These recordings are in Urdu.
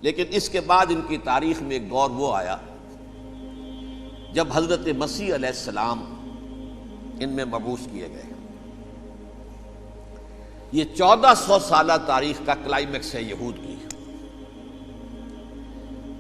لیکن اس کے بعد ان کی تاریخ میں ایک دور وہ آیا جب حضرت مسیح علیہ السلام ان میں مبعوث کیے گئے۔ یہ 1400 سالہ تاریخ کا کلائمیکس ہے یہود کی۔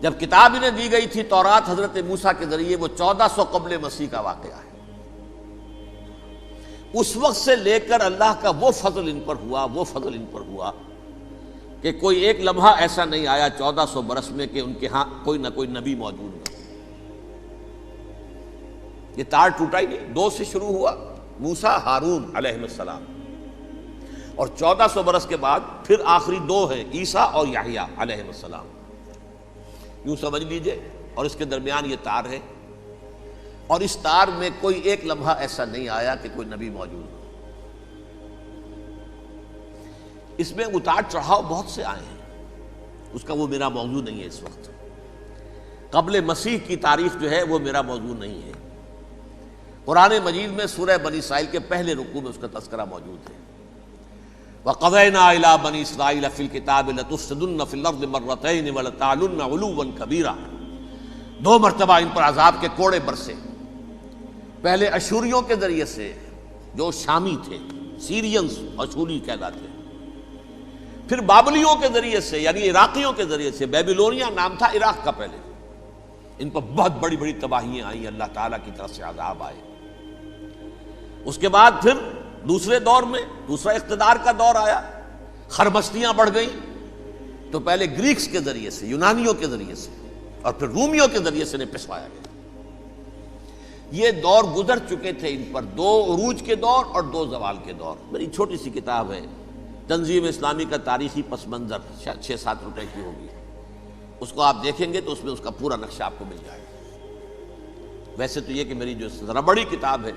جب کتاب انہیں دی گئی تھی تورات حضرت موسیٰ کے ذریعے، وہ 1400 قبل مسیح کا واقعہ ہے۔ اس وقت سے لے کر اللہ کا وہ فضل ان پر ہوا کہ کوئی ایک لمحہ ایسا نہیں آیا 1400 برس میں کہ ان کے ہاں کوئی نہ کوئی نبی موجود نہ ہو۔ یہ تار ٹوٹا ہی نہیں، 2 سے شروع ہوا، موسیٰ ہارون علیہ السلام، اور 1400 برس کے بعد پھر آخری 2 ہیں، عیسیٰ اور یحییٰ علیہ السلام، یوں سمجھ لیجئے۔ اور اس کے درمیان یہ تار ہے، اور اس تار میں کوئی ایک لمحہ ایسا نہیں آیا کہ کوئی نبی موجود ہو۔ اس میں اتار چڑھاؤ بہت سے آئے ہیں، اس کا وہ میرا موضوع نہیں ہے اس وقت۔ قبل مسیح کی تاریخ جو ہے وہ میرا موضوع نہیں ہے۔ قرآن مجید میں سورہ بنی اسرائیل کے پہلے رکوع میں اس کا تذکرہ موجود ہے۔ وَقَضَيْنَا إِلَىٰ بَنِي إِسْرَائِيلَ فِي الْكِتَابِ لَتُفْسِدُنَّ فِي الْأَرْضِ مَرَّتَيْنِ وَلَتَعْلُنَّ عُلُوًّا كَبِيرًا، 2 مرتبہ ان پر عذاب کے کوڑے برسے، پہلے اشوریوں کے ذریعے سے جو شامی تھے، سیرینز اشوری کہلاتے ہیں، پھر بابلیوں کے ذریعے سے یعنی عراقیوں کے ذریعے سے، بیبیلونیا نام تھا عراق کا پہلے، ان پر بہت بڑی بڑی تباہیاں آئیں، اللہ تعالیٰ کی طرف سے عذاب آئے۔ اس کے بعد پھر دوسرے دور میں دوسرا اقتدار کا دور آیا، خرمستیاں بڑھ گئیں، تو پہلے گریکس کے ذریعے سے، یونانیوں کے ذریعے سے، اور پھر رومیوں کے ذریعے سے انہیں پسوایا گیا۔ یہ دور گزر چکے تھے ان پر، 2 عروج کے دور اور 2 زوال کے دور۔ میری چھوٹی سی کتاب ہے تنظیم اسلامی کا تاریخی پس منظر، 6-7 روپے کی ہوگی، اس کو آپ دیکھیں گے تو اس میں اس کا پورا نقشہ آپ کو مل جائے گا۔ ویسے تو یہ کہ میری جو ذرا بڑی کتاب ہے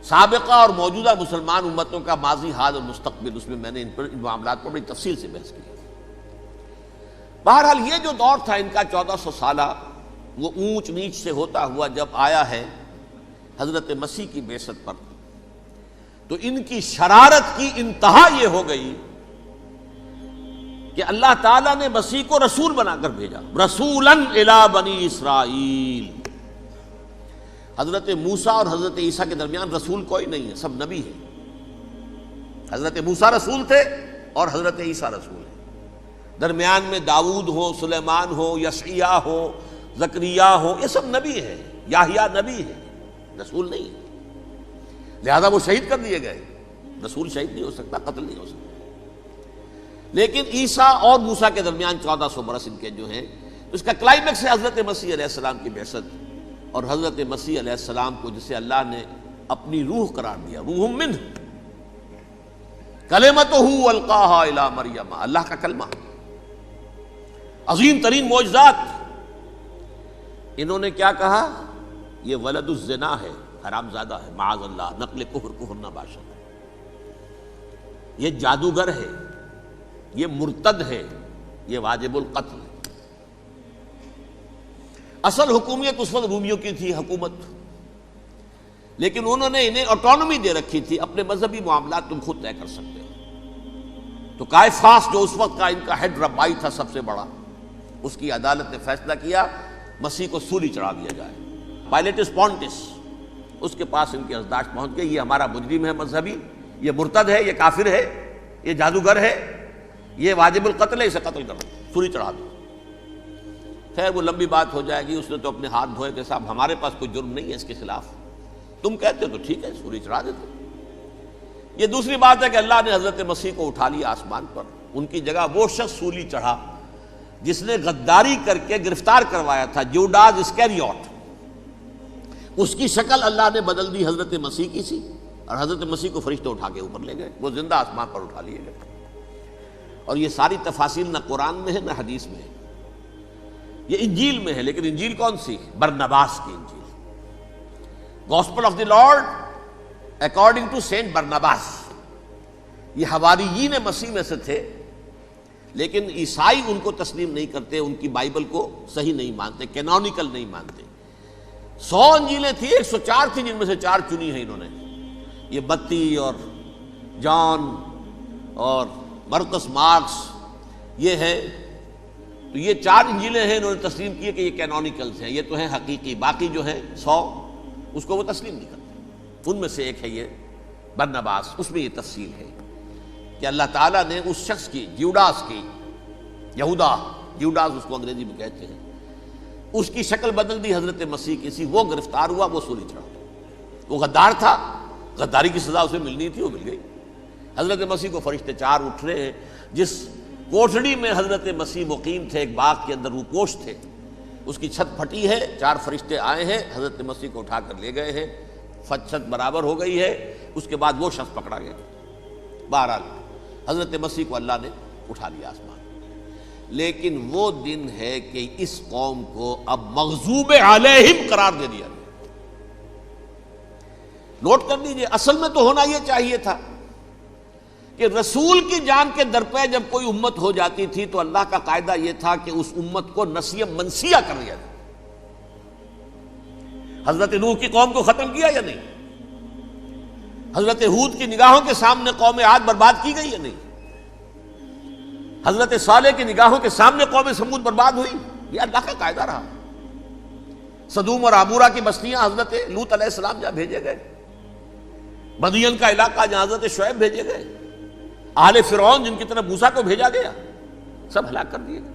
سابقہ اور موجودہ مسلمان امتوں کا ماضی، حال اور مستقبل، اس میں میں نے ان معاملات پر بڑی تفصیل سے بحث کی ہے۔ بہرحال یہ جو دور تھا ان کا 1400 سالہ، وہ اونچ نیچ سے ہوتا ہوا جب آیا ہے حضرت مسیح کی بعثت پر، تو ان کی شرارت کی انتہا یہ ہو گئی کہ اللہ تعالیٰ نے مسیح کو رسول بنا کر بھیجا، رسولاً الی بنی اسرائیل۔ حضرت موسیٰ اور حضرت عیسیٰ کے درمیان رسول کوئی نہیں ہے، سب نبی ہیں۔ حضرت موسیٰ رسول تھے اور حضرت عیسیٰ رسول ہیں۔ درمیان میں داؤد ہو، سلیمان ہو، یشعیاہ ہو، زکریا ہو، یہ سب نبی ہیں، یحییٰ نبی ہیں، رسول نہیں ہے۔ لہذا وہ شہید کر دیے گئے، رسول شہید نہیں ہو سکتا، قتل نہیں ہو سکتا۔ لیکن عیسیٰ اور موسیٰ کے درمیان 1400 برس ان کے جو ہیں، اس کا کلائمیکس ہے حضرت مسیح علیہ السلام کی بعثت، اور حضرت مسیح علیہ السلام کو جسے اللہ نے اپنی روح قرار دیا، روح منہ، کلمتہ القاہا الی مریم، اللہ کا کلمہ، عظیم ترین معجزات۔ انہوں نے کیا کہا؟ یہ ولد الزنا ہے، حرام زادہ ہے، معاذ اللہ، نقل کفر نہ باشد، یہ جادوگر ہے، یہ مرتد ہے، یہ واجب القتل۔ اصل حکومت اس وقت رومیوں کی تھی حکومت، لیکن انہوں نے انہیں آٹونومی دے رکھی تھی، اپنے مذہبی معاملات تم خود طے کر سکتے ہو۔ تو کائفاس جو اس وقت کا ان کا ہیڈ ربائی تھا سب سے بڑا، اس کی عدالت نے فیصلہ کیا مسیح کو سولی چڑھا دیا جائے۔ پائلیٹس پونٹس، اس کے پاس ان کی ازداش پہنچ گئی، یہ ہمارا مجرم ہے مذہبی، یہ مرتد ہے، یہ کافر ہے، یہ جادوگر ہے، یہ واجب القتل ہے، اسے قتل کرو، سولی چڑھا دو۔ خیر وہ لمبی بات ہو جائے گی، اس نے تو اپنے ہاتھ دھوئے کہ صاحب ہمارے پاس کوئی جرم نہیں ہے اس کے خلاف، تم کہتے ہو تو ٹھیک ہے، سولی چڑھا دیتے۔ یہ دوسری بات ہے کہ اللہ نے حضرت مسیح کو اٹھا لیا آسمان پر، ان کی جگہ وہ شخص سولی چڑھا جس نے غداری کر کے گرفتار کروایا تھا، جوڈاس اسکیریوٹ، اس کی شکل اللہ نے بدل دی حضرت مسیح کی سی، اور حضرت مسیح کو فرشتے اٹھا کے اوپر لے گئے، وہ زندہ آسمان پر اٹھا لیے گئے۔ اور یہ ساری تفاصیل نہ قرآن میں ہے نہ حدیث میں ہے، یہ انجیل میں ہے، لیکن انجیل کون سی؟ برنباس کی انجیل، gospel of the Lord according to Saint Barnabas. یہ حواریین مسیح میں سے تھے، لیکن عیسائی ان کو تسلیم نہیں کرتے، ان کی بائبل کو صحیح نہیں مانتے، کینونیکل نہیں مانتے۔ 100 انجیلیں تھیں، 104 تھیں، جن میں سے 4 چنی ہیں انہوں نے، یہ بتی اور جان اور مرکس مارکس، یہ ہے تو یہ 4 انجیلیں ہیں، انہوں نے تسلیم کی کہ یہ کینونیکلز ہیں، یہ تو ہیں حقیقی، باقی جو ہیں 100 اس کو وہ تسلیم نہیں کرتے۔ ان میں سے ایک ہے یہ برنباس، اس میں یہ تفصیل ہے کہ اللہ تعالیٰ نے اس شخص کی، جیوڈاس کی، یہودا جیوڈاس اس کو انگریزی میں کہتے ہیں، اس کی شکل بدل دی حضرت مسیح کی سی، وہ گرفتار ہوا، وہ سولی چڑھا۔ وہ غدار تھا، غداری کی سزا اسے ملنی تھی، وہ مل گئی۔ حضرت مسیح کو فرشتے 4 اٹھ رہے ہیں، جس کوٹھڑی میں حضرت مسیح مقیم تھے، ایک باغ کے اندر روپوش تھے، اس کی چھت پھٹی ہے، 4 فرشتے آئے ہیں، حضرت مسیح کو اٹھا کر لے گئے ہیں، چھت برابر ہو گئی ہے، اس کے بعد وہ شخص پکڑا گیا۔ بہرحال حضرت مسیح کو اللہ نے اٹھا لیا آسمان۔ لیکن وہ دن ہے کہ اس قوم کو اب مغضوب علیہم قرار دے دیا گیا۔ نوٹ کر لیجئے، اصل میں تو ہونا یہ چاہیے تھا کہ رسول کی جان کے درپے جب کوئی امت ہو جاتی تھی تو اللہ کا قاعدہ یہ تھا کہ اس امت کو نسیہ منسیہ کر دیا جائے۔ حضرت نوح کی قوم کو ختم کیا یا نہیں؟ حضرت ہود کی نگاہوں کے سامنے قوم عاد برباد کی گئی یا نہیں؟ حضرت صالح کی نگاہوں کے سامنے قوم سمود برباد ہوئی، یہ اللہ کا قاعدہ رہا۔ سدوم اور عمورہ کی بستیاں حضرت لوط علیہ السلام جہاں بھیجے گئے، مدین کا علاقہ جہاں حضرت شعیب بھیجے گئے، آل فرعون جن کی طرف موسیٰ کو بھیجا گیا، سب ہلاک کر دیے گئے۔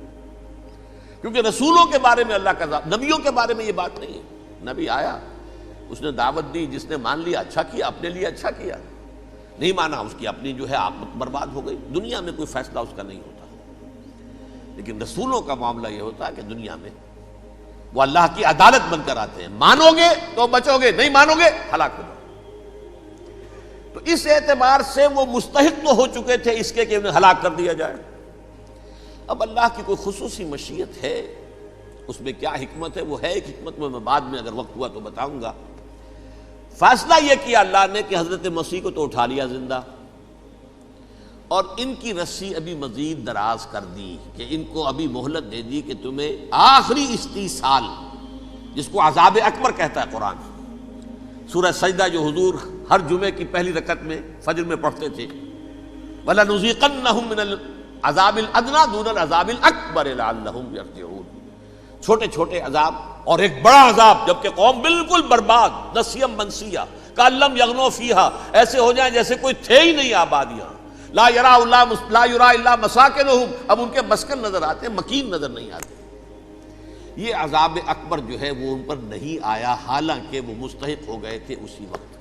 کیونکہ رسولوں کے بارے میں اللہ کا نبیوں کے بارے میں یہ بات نہیں ہے۔ نبی آیا، اس نے دعوت دی، جس نے مان لیا اچھا کیا، اپنے لیے اچھا کیا، نہیں مانا اس کی اپنی جو ہے عاقبت برباد ہو گئی۔ دنیا میں کوئی فیصلہ اس کا نہیں ہوتا، لیکن رسولوں کا معاملہ یہ ہوتا ہے کہ دنیا میں وہ اللہ کی عدالت بن کر آتے ہیں، مانو گے تو بچو گے، نہیں مانو گے ہلاک ہو جاؤ۔ تو اس اعتبار سے وہ مستحق تو ہو چکے تھے اس کے کہ انہیں ہلاک کر دیا جائے۔ اب اللہ کی کوئی خصوصی مشیت ہے، اس میں کیا حکمت ہے، وہ ہے ایک حکمت، میں بعد میں اگر وقت ہوا تو بتاؤں گا۔ فیصلہ یہ کیا اللہ نے کہ حضرت مسیح کو تو اٹھا لیا زندہ، اور ان کی رسی ابھی مزید دراز کر دی کہ ان کو ابھی مہلت دے دی کہ تمہیں آخری استیصال، جس کو عذاب اکبر کہتا ہے قرآن، سورہ سجدہ جو حضور ہر جمعے کی پہلی رکعت میں فجر میں پڑھتے تھے، وَلَنُذِيقَنَّهُم مِّنَ الْعَذَابِ الْأَدْنَىٰ دُونَ الْعَذَابِ الْأَكْبَرِ لَعَلَّهُمْ يَرْجِعُونَ۔ چھوٹے چھوٹے عذاب اور ایک بڑا عذاب، جبکہ قوم بالکل برباد، نسیم منسیہ، کأن لم یغنوا فیہا، ایسے ہو جائیں جیسے کوئی تھے ہی نہیں آباد یہاں۔ لا یرا الا مساکنہم، اب ان کے مسکن نظر آتے ہیں، مکین نظر نہیں آتے۔ یہ عذاب اکبر جو ہے وہ ان پر نہیں آیا، حالانکہ وہ مستحق ہو گئے تھے اسی وقت۔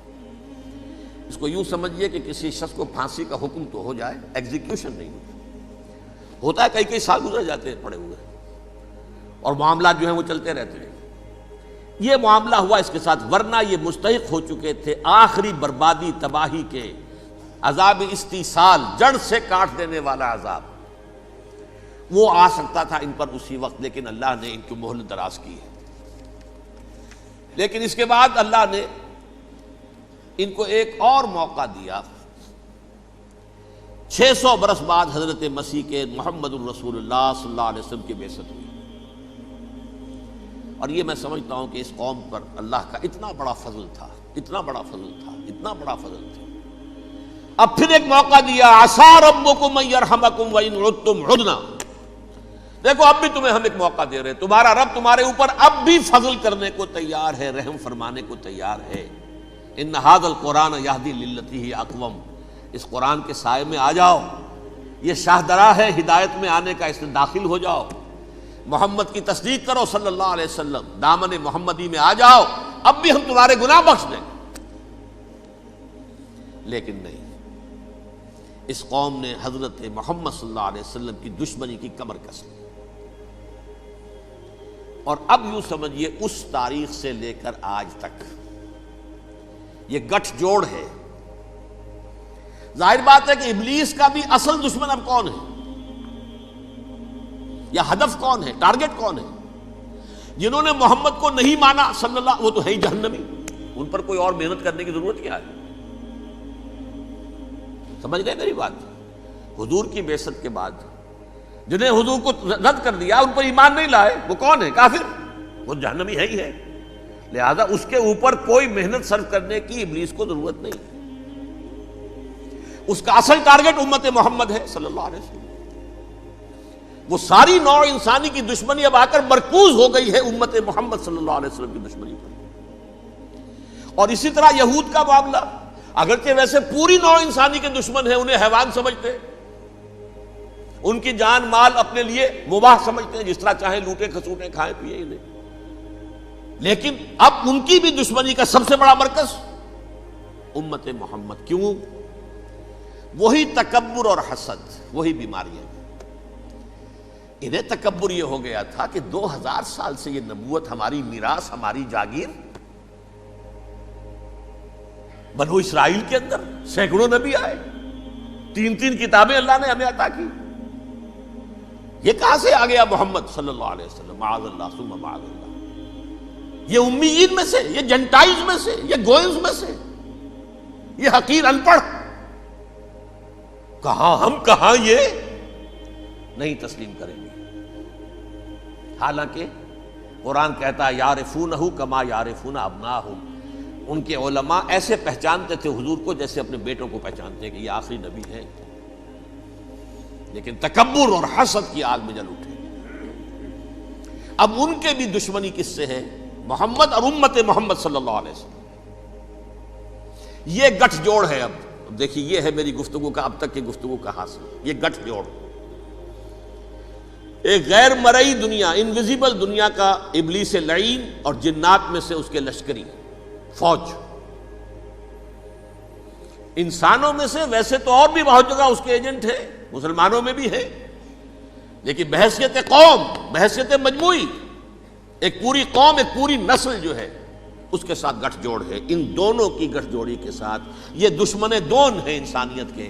اس کو یوں سمجھیے کہ کسی شخص کو پھانسی کا حکم تو ہو جائے، ایگزیکیوشن نہیں ہوتا ہے، کئی سال گزر جاتے ہیں پڑے ہوئے، اور معاملات جو ہیں وہ چلتے رہتے ہیں۔ یہ معاملہ ہوا اس کے ساتھ، ورنہ یہ مستحق ہو چکے تھے آخری بربادی تباہی کے، عذاب استیصال، جڑ سے کاٹ دینے والا عذاب، وہ آ سکتا تھا ان پر اسی وقت، لیکن اللہ نے ان کی مہلت دراز کی ہے۔ لیکن اس کے بعد اللہ نے ان کو ایک اور موقع دیا۔ 600 برس بعد حضرت مسیح کے محمد الرسول اللہ صلی اللہ علیہ وسلم کی بعثت ہوئی، اور یہ میں سمجھتا ہوں کہ اس قوم پر اللہ کا اتنا بڑا فضل تھا، اتنا بڑا فضل تھا، اتنا بڑا فضل تھا۔ اب پھر ایک موقع دیا، عسیٰ ربکم ان یرحمکم وان عدتم عدنا، دیکھو اب بھی تمہیں ہم ایک موقع دے رہے ہیں، تمہارا رب تمہارے اوپر اب بھی فضل کرنے کو تیار ہے، رحم فرمانے کو تیار ہے۔ ان ھذا القرآن یہدی للتی ہی اقوم، اس قرآن کے سائے میں آ جاؤ، یہ شاہدرا ہے ہدایت میں آنے کا، اس میں داخل ہو جاؤ، محمد کی تصدیق کرو صلی اللہ علیہ وسلم، دامن محمدی میں آ جاؤ، اب بھی ہم تمہارے گناہ بخش دیں۔ لیکن نہیں، اس قوم نے حضرت محمد صلی اللہ علیہ وسلم کی دشمنی کی کمر کس لی، اور اب یوں سمجھیے اس تاریخ سے لے کر آج تک یہ گٹھ جوڑ ہے۔ ظاہر بات ہے کہ ابلیس کا بھی اصل دشمن اب کون ہے، یا ہدف کون ہے، ٹارگٹ کون ہے؟ جنہوں نے محمد کو نہیں مانا صلی اللہ، وہ تو ہے ہی جہنمی، ان پر کوئی اور محنت کرنے کی ضرورت کیا ہے؟ سمجھ گئے میری بات؟ حضور کی بعثت کے بعد جنہیں حضور کو رد کر دیا، ان پر ایمان نہیں لائے، وہ کون ہے؟ کافر، وہ جہنمی ہے ہی ہے، لہذا اس کے اوپر کوئی محنت صرف کرنے کی ابلیس کو ضرورت نہیں ہے۔ اس کا اصل ٹارگٹ امت محمد ہے صلی اللہ علیہ وسلم۔ وہ ساری نوع انسانی کی دشمنی اب آ کر مرکوز ہو گئی ہے امت محمد صلی اللہ علیہ وسلم کی دشمنی پر۔ اور اسی طرح یہود کا معاملہ، اگرچہ ویسے پوری نوع انسانی کے دشمن ہیں، انہیں حیوان سمجھتے ہیں، ان کی جان مال اپنے لیے مباح سمجھتے ہیں، جس طرح چاہیں لوٹے کھسوٹے کھائیں پیئے انہیں، لیکن اب ان کی بھی دشمنی کا سب سے بڑا مرکز امت محمد۔ کیوں؟ وہی تکبر اور حسد، وہی بیماریاں۔ انہیں تکبر یہ ہو گیا تھا کہ 2000 سال سے یہ نبوت ہماری میراث، ہماری جاگیر، بنو اسرائیل کے اندر سینکڑوں نبی آئے، 3 کتابیں اللہ نے ہمیں عطا کی، یہ کہاں سے آ گیا محمد صلی اللہ علیہ وسلم؟ معاذ اللہ ثم معاذ اللہ، یہ امیین میں سے، یہ جنٹائلز میں سے، یہ گوئنز میں سے، یہ حقیر ان پڑھ، کہاں ہم کہاں یہ نہیں تسلیم کریں گے۔ حالانکہ قرآن کہتا ہے یعرفونہ کما یعرفون ابناہم، ان کے علماء ایسے پہچانتے تھے حضور کو جیسے اپنے بیٹوں کو پہچانتے ہیں کہ یہ آخری نبی ہیں، لیکن تکبر اور حسد کی آگ میں جل اٹھے۔ اب ان کے بھی دشمنی کس سے ہے؟ محمد اور امت محمد صلی اللہ علیہ وسلم۔ یہ گٹھ جوڑ ہے۔ اب دیکھیے، یہ ہے میری گفتگو کا اب تک کی گفتگو کا حاصل، یہ گٹھ جوڑ، ایک غیر مرئی دنیا، انویزیبل دنیا کا ابلیس لعین اور جنات میں سے اس کے لشکری فوج، انسانوں میں سے ویسے تو اور بھی بہت جگہ اس کے ایجنٹ ہیں، مسلمانوں میں بھی ہے، لیکن بحیثیت قوم، بحیثیت مجموعی، ایک پوری قوم، ایک پوری نسل جو ہے اس کے ساتھ گٹھ جوڑ ہے۔ ان دونوں کی گٹھ جوڑی کے ساتھ یہ دشمن دون ہیں انسانیت کے،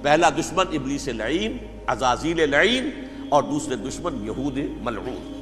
پہلا دشمن ابلیس لعین، عزازیل لعین، اور دوسرے دشمن یہود ملعون۔